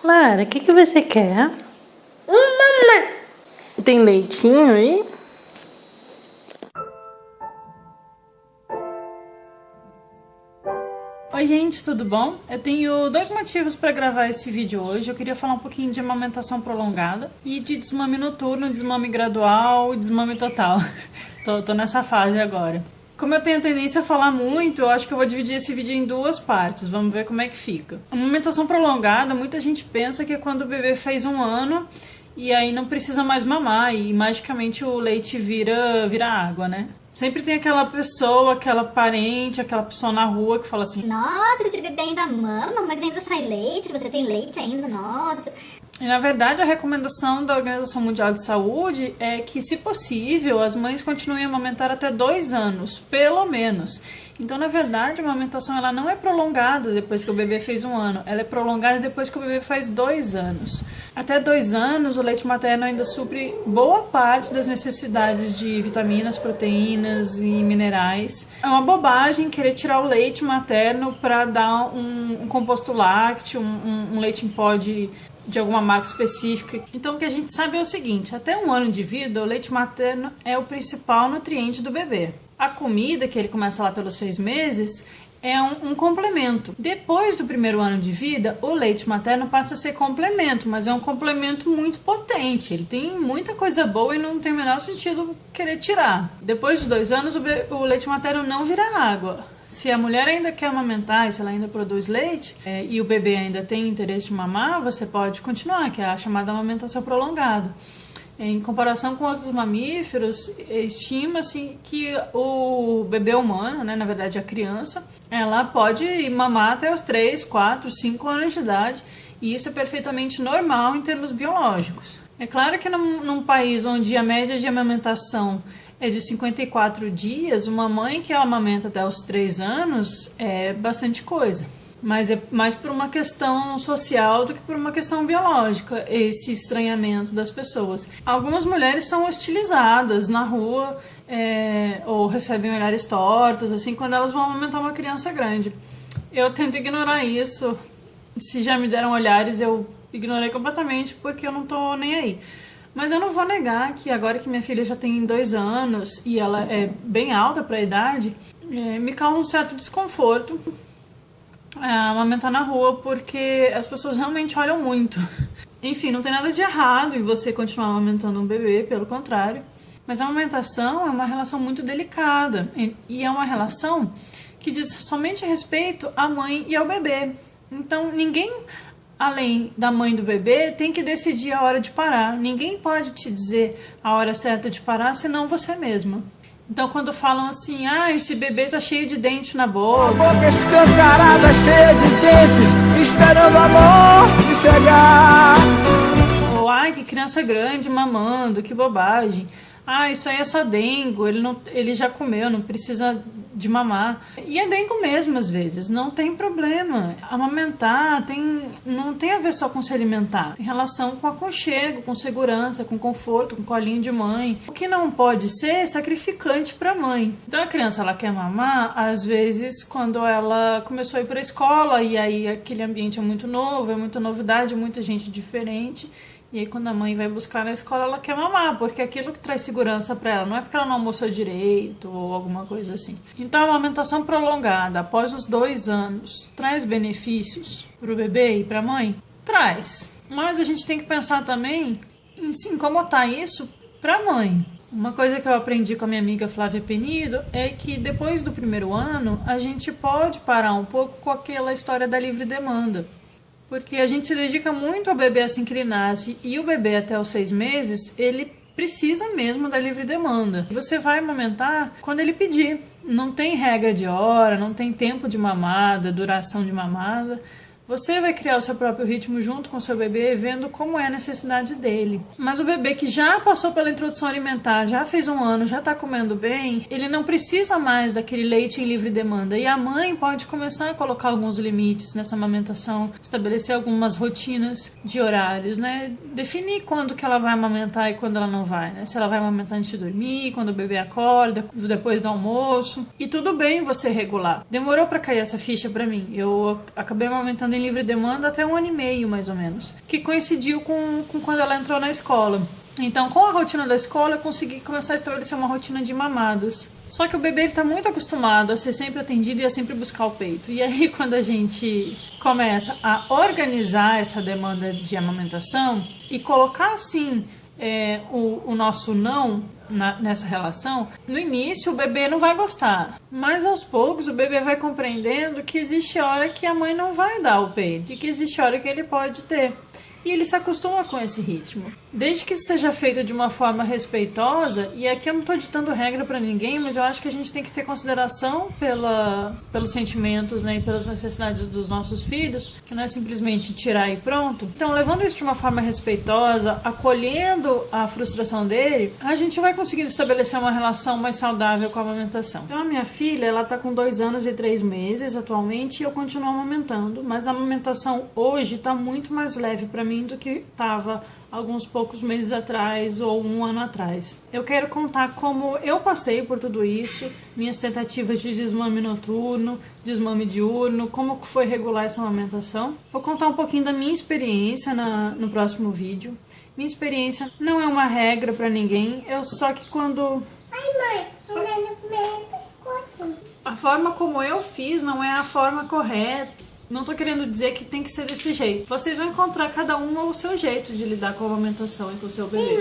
Lara, o que você quer? Mamãe. Tem leitinho aí? Oi gente, tudo bom? Eu tenho dois motivos para gravar esse vídeo hoje. Eu queria falar um pouquinho de amamentação prolongada e de desmame noturno, desmame gradual e desmame total. Tô nessa fase agora. Como eu tenho a tendência a falar muito, eu acho que eu vou dividir esse vídeo em duas partes. Vamos ver como é que fica. A amamentação prolongada, muita gente pensa que é quando o bebê fez 1 ano e aí não precisa mais mamar e magicamente o leite vira água, né? Sempre tem aquela pessoa, aquela parente, aquela pessoa na rua que fala assim: Nossa, esse bebê ainda mama, mas ainda sai leite, você tem leite ainda, nossa. E na verdade a recomendação da Organização Mundial de Saúde é que, se possível, as mães continuem a amamentar até 2 anos, pelo menos. Então, na verdade, a amamentação ela não é prolongada depois que o bebê fez 1 ano, ela é prolongada depois que o bebê faz 2 anos. Até 2 anos, o leite materno ainda supre boa parte das necessidades de vitaminas, proteínas e minerais. É uma bobagem querer tirar o leite materno para dar um composto lácteo, um leite em pó de alguma marca específica. Então o que a gente sabe é o seguinte: até 1 ano de vida, o leite materno é o principal nutriente do bebê. A comida, que ele começa lá pelos 6 meses, é um complemento. Depois do 1º ano de vida, o leite materno passa a ser complemento, mas é um complemento muito potente. Ele tem muita coisa boa e não tem o menor sentido querer tirar. Depois de 2 anos, o leite materno não vira água. Se a mulher ainda quer amamentar, se ela ainda produz leite e o bebê ainda tem interesse de mamar, você pode continuar, que é a chamada amamentação prolongada. Em comparação com outros mamíferos, estima-se que o bebê humano, né, na verdade a criança, ela pode mamar até os 3, 4, 5 anos de idade, e isso é perfeitamente normal em termos biológicos. É claro que num país onde a média de amamentação é de 54 dias, uma mãe que amamenta até os 3 anos é bastante coisa. Mas é mais por uma questão social do que por uma questão biológica, esse estranhamento das pessoas. Algumas mulheres são hostilizadas na rua ou recebem olhares tortos, assim, quando elas vão amamentar uma criança grande. Eu tento ignorar isso. Se já me deram olhares, eu ignorei completamente porque eu não tô nem aí. Mas eu não vou negar que agora que minha filha já tem 2 anos e ela é bem alta para a idade, me causa um certo desconforto amamentar na rua, porque as pessoas realmente olham muito. Enfim, não tem nada de errado em você continuar amamentando um bebê, pelo contrário. Mas a amamentação é uma relação muito delicada e é uma relação que diz somente respeito à mãe e ao bebê. Então, ninguém além da mãe do bebê tem que decidir a hora de parar. Ninguém pode te dizer a hora certa de parar, senão você mesma. Então, quando falam assim: ah, esse bebê tá cheio de dente na boca, a boca escancarada, cheia de dentes, esperando a morte chegar. Ou ai, que criança grande mamando, que bobagem. Ah, isso aí é só dengue, ele já comeu, não precisa de mamar. E é dengue mesmo às vezes, não tem problema. Amamentar não tem a ver só com se alimentar. Tem relação com aconchego, com segurança, com conforto, com colinho de mãe. O que não pode ser é sacrificante para a mãe. Então a criança ela quer mamar, às vezes quando ela começou a ir para a escola e aí aquele ambiente é muito novo, é muita novidade, muita gente diferente. E aí quando a mãe vai buscar na escola, ela quer mamar, porque é aquilo que traz segurança para ela, não é porque ela não almoçou direito ou alguma coisa assim. Então a amamentação prolongada após os 2 anos traz benefícios para o bebê e para a mãe? Traz. Mas a gente tem que pensar também em sim, como tá isso para a mãe. Uma coisa que eu aprendi com a minha amiga Flávia Penido é que depois do 1º ano a gente pode parar um pouco com aquela história da livre demanda. Porque a gente se dedica muito ao bebê assim que ele nasce, e o bebê até os 6 meses, ele precisa mesmo da livre demanda. Você vai amamentar quando ele pedir. Não tem regra de hora, não tem tempo de mamada, duração de mamada. Você vai criar o seu próprio ritmo junto com o seu bebê, vendo como é a necessidade dele. Mas o bebê que já passou pela introdução alimentar, já fez 1 ano, já está comendo bem, ele não precisa mais daquele leite em livre demanda. E a mãe pode começar a colocar alguns limites nessa amamentação, estabelecer algumas rotinas de horários, né? Definir quando que ela vai amamentar e quando ela não vai, né? Se ela vai amamentar antes de dormir, quando o bebê acorda, depois do almoço. E tudo bem você regular. Demorou para cair essa ficha para mim. Eu acabei amamentando em livre demanda até 1 ano e meio, mais ou menos, que coincidiu com quando ela entrou na escola. Então, com a rotina da escola, eu consegui começar a estabelecer uma rotina de mamadas. Só que o bebê está muito acostumado a ser sempre atendido e a sempre buscar o peito. E aí, quando a gente começa a organizar essa demanda de amamentação e colocar, assim, o nosso não nessa relação, no início o bebê não vai gostar. Mas aos poucos o bebê vai compreendendo que existe hora que a mãe não vai dar o peito e que existe hora que ele pode ter. E ele se acostuma com esse ritmo. Desde que isso seja feito de uma forma respeitosa, e aqui eu não estou ditando regra para ninguém, mas eu acho que a gente tem que ter consideração pelos sentimentos, né, e pelas necessidades dos nossos filhos, que não é simplesmente tirar e pronto. Então, levando isso de uma forma respeitosa, acolhendo a frustração dele, a gente vai conseguindo estabelecer uma relação mais saudável com a amamentação. Então, a minha filha, ela está com 2 anos e 3 meses atualmente, e eu continuo amamentando, mas a amamentação hoje está muito mais leve para mim do que estava alguns poucos meses atrás ou 1 ano atrás. Eu quero contar como eu passei por tudo isso, minhas tentativas de desmame noturno, desmame diurno, como foi regular essa amamentação. Vou contar um pouquinho da minha experiência no próximo vídeo. Minha experiência não é uma regra para ninguém, só que quando... A forma como eu fiz não é a forma correta. Não tô querendo dizer que tem que ser desse jeito. Vocês vão encontrar cada uma o seu jeito de lidar com a amamentação e com o seu bebê.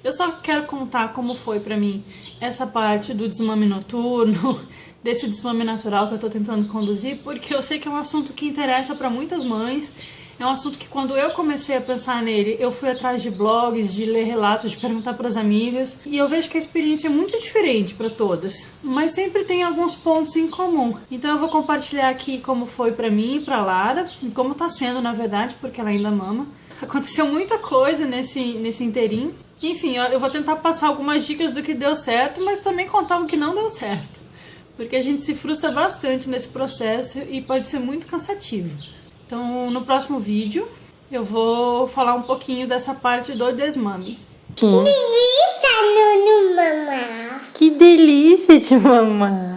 Eu só quero contar como foi pra mim essa parte do desmame noturno, desse desmame natural que eu tô tentando conduzir, porque eu sei que é um assunto que interessa pra muitas mães. É um assunto que quando eu comecei a pensar nele, eu fui atrás de blogs, de ler relatos, de perguntar para as amigas. E eu vejo que a experiência é muito diferente para todas, mas sempre tem alguns pontos em comum. Então eu vou compartilhar aqui como foi para mim e para Lara, e como tá sendo na verdade, porque ela ainda mama. Aconteceu muita coisa nesse inteirinho. Enfim, eu vou tentar passar algumas dicas do que deu certo, mas também contar o que não deu certo. Porque a gente se frustra bastante nesse processo e pode ser muito cansativo. Então, no próximo vídeo, eu vou falar um pouquinho dessa parte do desmame. Ninguém está no mamar. Que delícia de mamar!